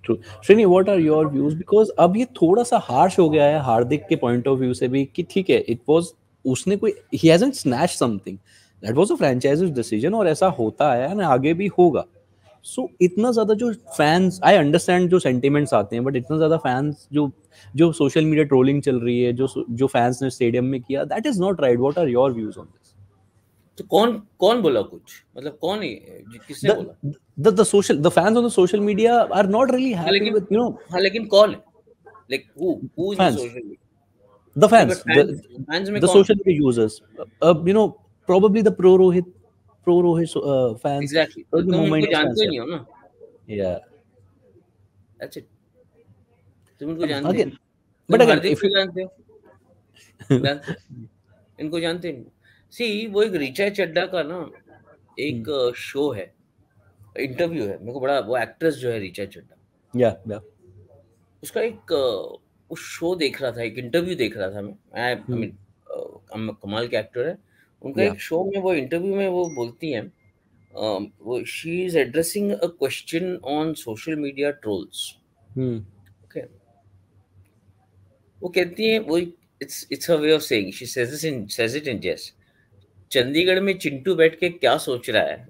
True. Shreni, what are your views? Because अब ये थोड़ा सा हार्श हो गया है हार्दिक के पॉइंट ऑफ व्यू से भी कि ठीक है, इट वाज, उसने कोई, he hasn't snatch something, that was a franchise decision, और ऐसा होता है और आगे भी होगा। सो इतना ज्यादा जो फैंस, आई अंडरस्टैंड जो सेंटिमेंट्स आते हैं, बट इतना ज्यादा फैंस जो जो सोशल मीडिया ट्रोलिंग चल रही है, जो जो फैंस ने स्टेडियम में किया, that is not right. What are your views on this? तो कौन कौन बोला कुछ, मतलब कौन है, किसने बोला? The fans on the social media are not really हाँ happy लेकिन, with, हाँ लेकिन कौन है, like who in the fans. Social media? The नहीं बट fans, फैंस, फैंस में the कौन? social media users, probably the pro Rohit fans, exactly, तो probably तुम Mumbai उनको Indians जानते fans. ही नहीं हो ना, Yeah. दैट्स इट, तुम उनको जानते नहीं, Again, but तुम again, हार्दिक if को you जानते हो? जानते हो? इनको जानते नहीं। सी वो एक ऋचा चड्ढा का ना एक शो है, इंटरव्यू है, मेरे को बड़ा, वो एक्ट्रेस जो है ऋचा चड्ढा, yeah, yeah. उसका एक उस शो देख रहा था, एक इंटरव्यू देख रहा था मैं, आई Hmm. मीन कमाल के एक्टर है। उनका Yeah. एक शो में, वो इंटरव्यू में वो बोलती हैं, वो she is addressing a question on social media trolls. Hmm. Okay, वो कहती हैं, वो it's her way of saying, she says it in jest, Chandigarh में चिंटू बैठ के क्या सोच रहा है,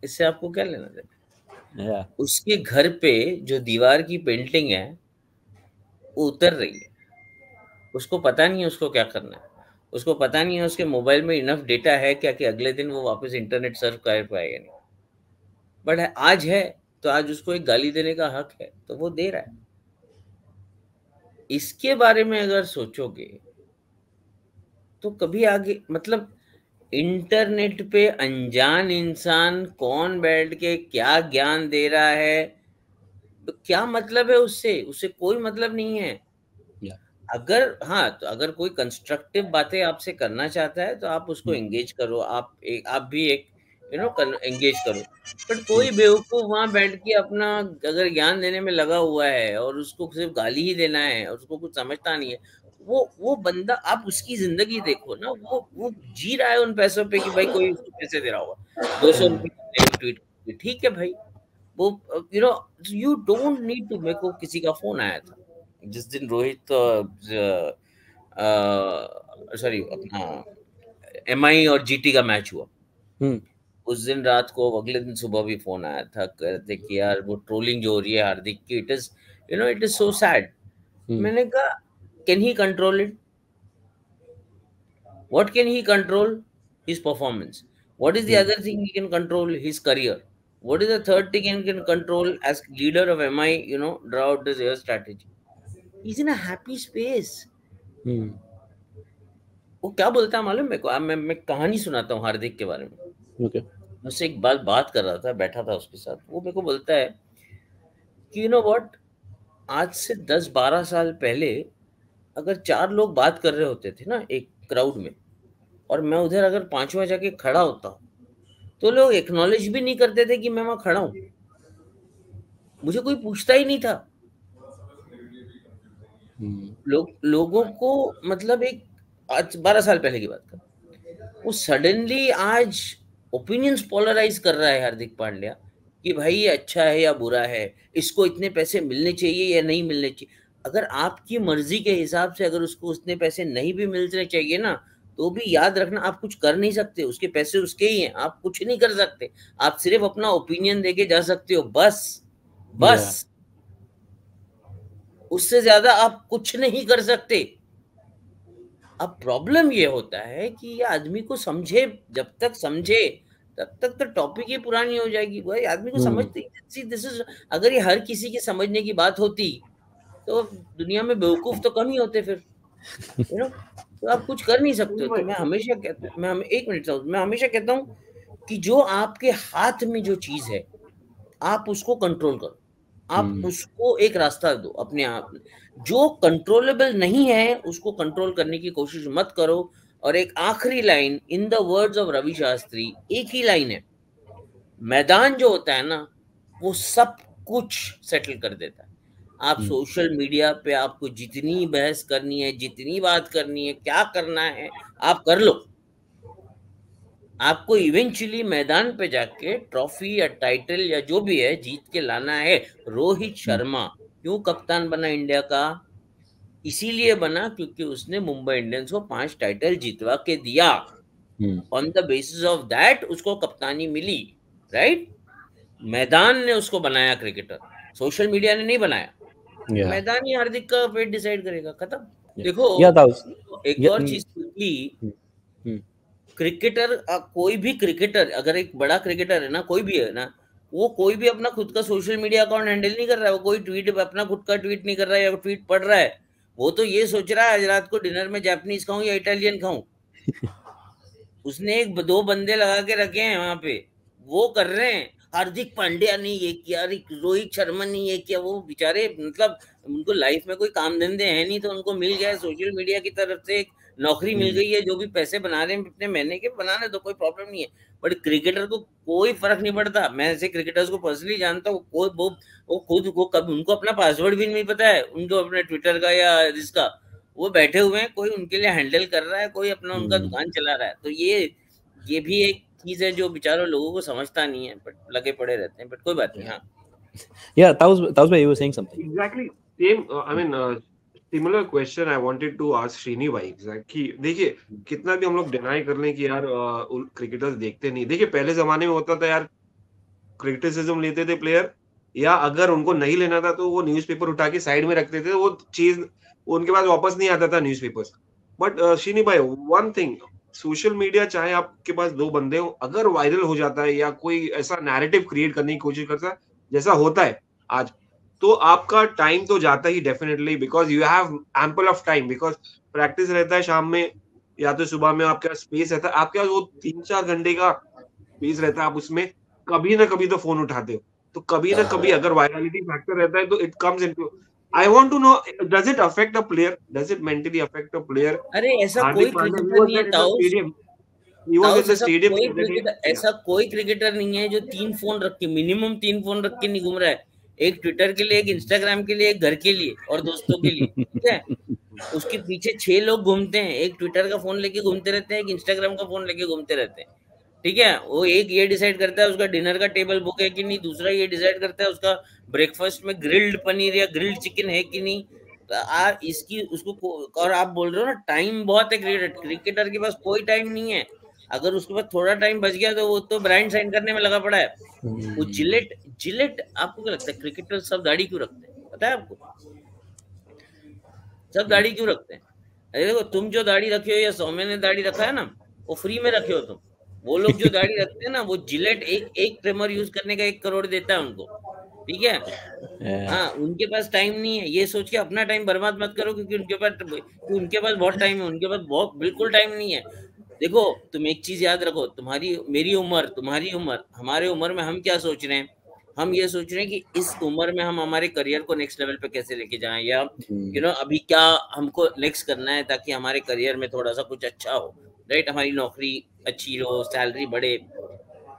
इससे आपको क्या लेना देना? Yeah. उसके घर पे जो दीवार की पेंटिंग है वो उतर रही है, उसको पता नहीं है उसको क्या करना है, उसको पता नहीं है उसके मोबाइल में इनफ डेटा है क्या कि अगले दिन वो वापस इंटरनेट सर्फ कर पाएगा नहीं, बट आज है, तो आज उसको एक गाली देने का हक है, तो वो दे रहा है। इसके बारे में अगर सोचोगे तो कभी आगे, मतलब इंटरनेट पे अनजान इंसान कौन बैठ के क्या ज्ञान दे रहा है, तो क्या मतलब है उससे, उससे कोई मतलब नहीं है। Yeah. अगर, हाँ, तो अगर कोई कंस्ट्रक्टिव बातें आपसे करना चाहता है तो आप उसको Hmm. एंगेज करो, आप भी एक एंगेज करो, बट कोई बेवकूफ वहां बैठ के अपना अगर ज्ञान देने में लगा हुआ है और उसको सिर्फ गाली ही देना है और उसको कुछ समझता नहीं है, वो बंदा, आप उसकी जिंदगी देखो ना, वो जी रहा है उन पैसों पे कि भाई कोई उसको पैसे दे रहा होगा, 200 रुपये एक ट्वीट, ठीक है भाई, वो you know you don't need to. मेरे को किसी का फोन आया था जिस दिन रोहित, सॉरी, अपना एमआई और जीटी का मैच हुआ, Hmm. उस दिन रात को, अगले दिन सुबह भी फोन आया था, कहते कि यार वो ट्रोलिंग जो हो रही है हार्दिक की, it is so sad. Hmm. मैंने कहा, can he control it? What can he control? His performance. What is the Hmm. Other thing he can control? His career. What is the third thing he can control as leader of MI, throughout this year strategy? He's in a happy space. Hmm. वो क्या बोलता है मालूम मेरे को? अब मैं कहानी सुनाता हूँ हार्दिक के बारे में। Okay. उससे एक बात बात कर रहा था, बैठा था उसके साथ, वो मेरे को बोलता है कि यू नो व्हाट, आज से 10-12 साल पहले अगर 4 लोग बात कर रहे होते थे ना एक क्राउड में, और मैं उधर अगर पांचवा जाके खड़ा होता, तो लोग एक्नॉलेज भी नहीं करते थे कि मैं वहां खड़ा हूं, मुझे कोई पूछता ही नहीं था। Hmm. लोगों को, मतलब एक, आज 12 साल पहले की बात कर, वो सडनली आज ओपिनियंस पोलराइज कर रहा है हार्दिक पांड्या, कि भाई ये अच्छा है या बुरा है, इसको इतने पैसे मिलने चाहिए या नहीं मिलने चाहिए। अगर आपकी मर्जी के हिसाब से अगर उसको उतने पैसे नहीं भी मिलने चाहिए ना, तो भी याद रखना आप कुछ कर नहीं सकते, उसके पैसे उसके ही हैं, आप कुछ नहीं कर सकते, आप सिर्फ अपना ओपिनियन देके जा सकते हो, बस बस, Yeah. उससे ज्यादा आप कुछ नहीं कर सकते। अब प्रॉब्लम ये होता है कि ये आदमी को समझे, जब तक समझे तब तक तो टॉपिक ही पुरानी हो जाएगी, भाई आदमी को Hmm. समझते ही, दिस इज, अगर ये हर किसी के समझने की बात होती तो दुनिया में बेवकूफ तो कम ही होते फिर, तो आप कुछ कर नहीं सकते हो। तो मैं हमेशा कहता, एक मिनट, मैं हमेशा कहता हूँ कि जो आपके हाथ में जो चीज है, आप उसको कंट्रोल करो, आप Hmm. उसको एक रास्ता दो अपने आप में। जो कंट्रोलेबल नहीं है उसको कंट्रोल करने की कोशिश मत करो। और एक आखिरी line, in the words of Ravi Shastri, एक ही लाइन है, मैदान जो होता है ना, वो सब कुछ सेटल कर देता है। आप Hmm. सोशल मीडिया पे आपको जितनी बहस करनी है, जितनी बात करनी है, क्या करना है, आप कर लो, आपको इवेंचुअली मैदान पे जाके ट्रॉफी या टाइटल या जो भी है जीत के लाना है। रोहित शर्मा क्यों कप्तान बना इंडिया का? इसीलिए बना क्योंकि उसने मुंबई इंडियंस को 5 टाइटल जितवा के दिया। On the basis of that उसको कप्तानी मिली, राइट? मैदान ने उसको बनाया क्रिकेटर, सोशल मीडिया ने नहीं बनाया। Yeah. मैदान ही हार्दिक का फेट डिसाइड करेगा, खत्म। Yeah. देखो Yeah, that was. एक Yeah. और चीज क्विकली, Hmm. क्रिकेटर कोई भी क्रिकेटर, अगर एक बड़ा क्रिकेटर है ना, कोई भी है ना, वो कोई भी अपना खुद का सोशल मीडिया अकाउंट हैंडल नहीं कर रहा है। वो कोई ट्वीट अपना खुद का ट्वीट नहीं कर रहा है या ट्वीट पढ़ रहा है। वो तो ये सोच रहा है आज रात को डिनर में जापानीज खाऊं या इटालियन खाऊं। उसने एक दो बंदे लगा के रखे हैं वहां पे, वो कर रहे हैं। हार्दिक पांड्या ने ये किया, रोहित शर्मा ने ये किया। वो बेचारे मतलब उनको लाइफ में कोई काम धंधे है नहीं, तो उनको मिल गया सोशल मीडिया की तरफ से एक नौकरी मिल गई है। जो भी पैसे बना रहे हैं अपने महीने के बनाने, तो कोई प्रॉब्लम नहीं है। बट क्रिकेटर को कोई फर्क नहीं पड़ता। मैं ऐसे क्रिकेटर्स को पर्सनली जानता हूँ, कोई वो खुद को कभी उनको अपना पासवर्ड भी नहीं पता है उनको, अपने ट्विटर का या इसका। वो बैठे हुए हैं, कोई उनके लिए हैंडल कर रहा है, कोई अपना उनका दुकान चला रहा है। तो ये भी एक चीज है जो बेचारों लोगों को समझता नहीं है, बट लगे पड़े रहते हैं। बट कोई बात नहीं। हाँ, Yeah, that was why you were saying something. Exactly same. I mean, similar question I wanted to ask Srini भाई। कि देखिए कितना भी हम लोग डिनाई कर लें कि यार क्रिकेटर्स देखते नहीं। देखिए पहले जमाने में होता था यार, क्रिटिसिज्म लेते थे प्लेयर, या अगर उनको नहीं लेना था तो वो न्यूज़पेपर उठा के साइड में रखते थे। वो चीज उनके पास वापस नहीं आता था न्यूज़पेपर्स। बट श्रीनी भाई, वन थिंग, सोशल मीडिया चाहे आपके पास दो बंदे हो, अगर वायरल हो जाता है या कोई ऐसा नैरेटिव क्रिएट करने की कोशिश करता है जैसा होता है आज, तो आपका टाइम तो जाता ही definitely, because you have ample of time, because practice रहता है शाम में या तो सुबह में, आपके पास स्पेस रहता है, आपके पास वो 3-4 घंटे का स्पेस रहता है। आप उसमें कभी ना कभी तो फोन उठाते हो, तो कभी ना कभी अगर वायरलिटी फैक्टर रहता है तो it comes into. I want to know, does it affect a player, does it mentally affect a player? अरे ऐसा कोई हार्दिक पांड्या, क्रिकेटर नहीं है ताउस। he was in the ऐसा stadium कोई the other day. क्रिकेटर, ऐसा कोई क्रिकेटर नहीं है जो 3 फोन रख के, मिनिमम 3 फोन रख के नहीं घूम रहा है। एक ट्विटर के लिए, एक इंस्टाग्राम के लिए, एक घर के लिए और दोस्तों के लिए, ठीक है? उसके पीछे 6 लोग घूमते हैं। एक ट्विटर का फोन लेके घूमते रहते हैं, एक इंस्टाग्राम का फोन लेके घूमते रहते हैं, ठीक है? वो एक ये डिसाइड करता है उसका डिनर का टेबल बुक है कि नहीं, दूसरा ये डिसाइड करता है उसका ब्रेकफास्ट में ग्रिल्ड पनीर या ग्रिल्ड चिकन है कि नहीं। तो इसकी उसको, और आप बोल रहे हो ना टाइम बहुत है क्रिकेटर के पास कोई टाइम नहीं है। अगर उसके पास थोड़ा टाइम बच गया तो वो तो ब्रांड साइन करने में लगा पड़ा है। वो जिलेट आपको क्या लगता है क्रिकेटर सब दाढ़ी क्यों रखते हैं? पता है आपको सब दाढ़ी क्यों रखते हैं? अरे देखो, तुम जो दाढ़ी रखे हो या सौम्य ने दाढ़ी रखा है ना, वो फ्री में रखे हो तुम। वो लोग जो दाढ़ी रखते हैं ना, वो जिलेट एक ट्रिमर यूज करने का 1 करोड़ देता है उनको, ठीक है? हाँ, उनके पास टाइम नहीं है। ये सोच के अपना टाइम बर्बाद मत करो क्योंकि उनके पास बहुत टाइम है। उनके पास बहुत बिल्कुल टाइम नहीं है। देखो, तुम एक चीज याद रखो, तुम्हारी मेरी उम्र, तुम्हारी उम्र, हमारे उम्र में हम क्या सोच रहे हैं? हम ये सोच रहे हैं कि इस उम्र में हम हमारे करियर को नेक्स्ट लेवल पे कैसे लेके जाएं, या अभी क्या हमको नेक्स्ट करना है ताकि हमारे करियर में थोड़ा सा कुछ अच्छा हो, राइट? हमारी नौकरी अच्छी हो, सैलरी बढ़े।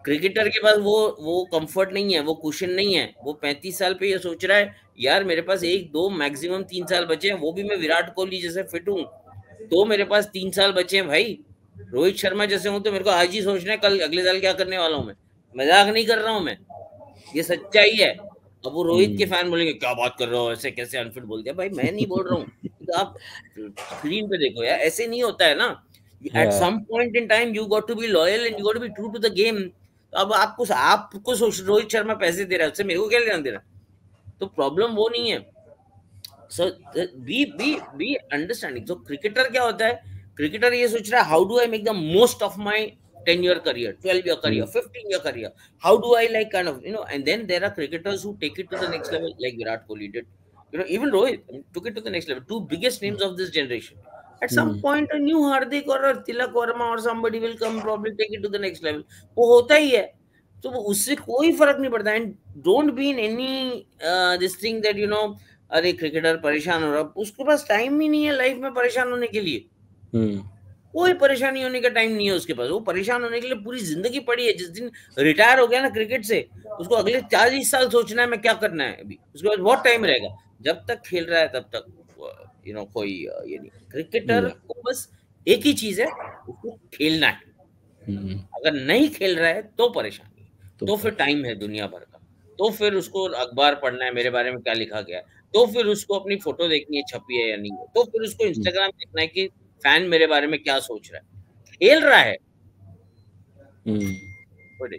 क्रिकेटर के पास वो कंफर्ट नहीं है, वो कुशन नहीं है। वो 35 साल पे ये सोच रहा है यार मेरे पास 1-2 मैक्सिमम 3 साल बचे हैं, वो भी मैं विराट कोहली जैसे फिट हूँ तो मेरे पास 3 साल बचे हैं भाई। रोहित शर्मा जैसे हूं तो मेरे को आज ही सोचना है कल अगले साल क्या करने वाला हूं मैं। मजाक नहीं कर रहा हूं मैं, ये सच्चाई है। अब वो रोहित के फैन बोलेंगे क्या बात कर रहे हो, ऐसे कैसे अनफिट बोल दिया? भाई मैं नहीं बोल रहा हूँ, तो आप स्क्रीन पे देखो यार, ऐसे नहीं होता है ना। At some point in time you got to be loyal and you got to be true to the game. अब आपको रोहित शर्मा पैसे दे रहा है, उससे मेरे को क्या लेना देना? तो प्रॉब्लम वो नहीं है। सो बी अंडरस्टैंडिंग। तो क्रिकेटर क्या होता है, क्रिकेटर ये सोच रहा है how do I make the most of my 10-year career, 12-year career, 15-year career. How do I like kind of, and then there are cricketers who take it to the next level like Virat Kohli did. Even Rohit took it to the next level. 2 biggest names of this generation. At some point, a new Hardik or a Tilak Verma or somebody will come probably take it to the next level. वो होता ही है, तो उससे कोई फर्क नहीं पड़ता। And don't be in any this thing that अरे क्रिकेटर परेशान हो रहा, उसके पास टाइम ही नहीं है लाइफ में परेशान होने के लिए। कोई परेशानी होने का टाइम नहीं है उसके पास। वो परेशान होने के लिए पूरी जिंदगी पड़ी है। जिस दिन रिटायर हो गया ना क्रिकेट से, उसको अगले 40 साल सोचना है मैं क्या करना है अभी। उसके बाद बहुत टाइम रहेगा, जब तक खेल रहा है तब तक कोई ये नहीं। क्रिकेटर को बस एक ही चीज है, उसको खेलना है। अगर नहीं खेल रहा है तो परेशानी, तो फिर टाइम है दुनिया भर का, तो फिर उसको अखबार पढ़ना है, मेरे बारे में क्या लिखा गया है, तो फिर उसको अपनी फोटो देखनी है छपी है या नहीं है, तो फिर उसको इंस्टाग्राम देखना है कि फैन मेरे बारे में क्या सोच रहा है। खेल रहा है हम्म। बड़े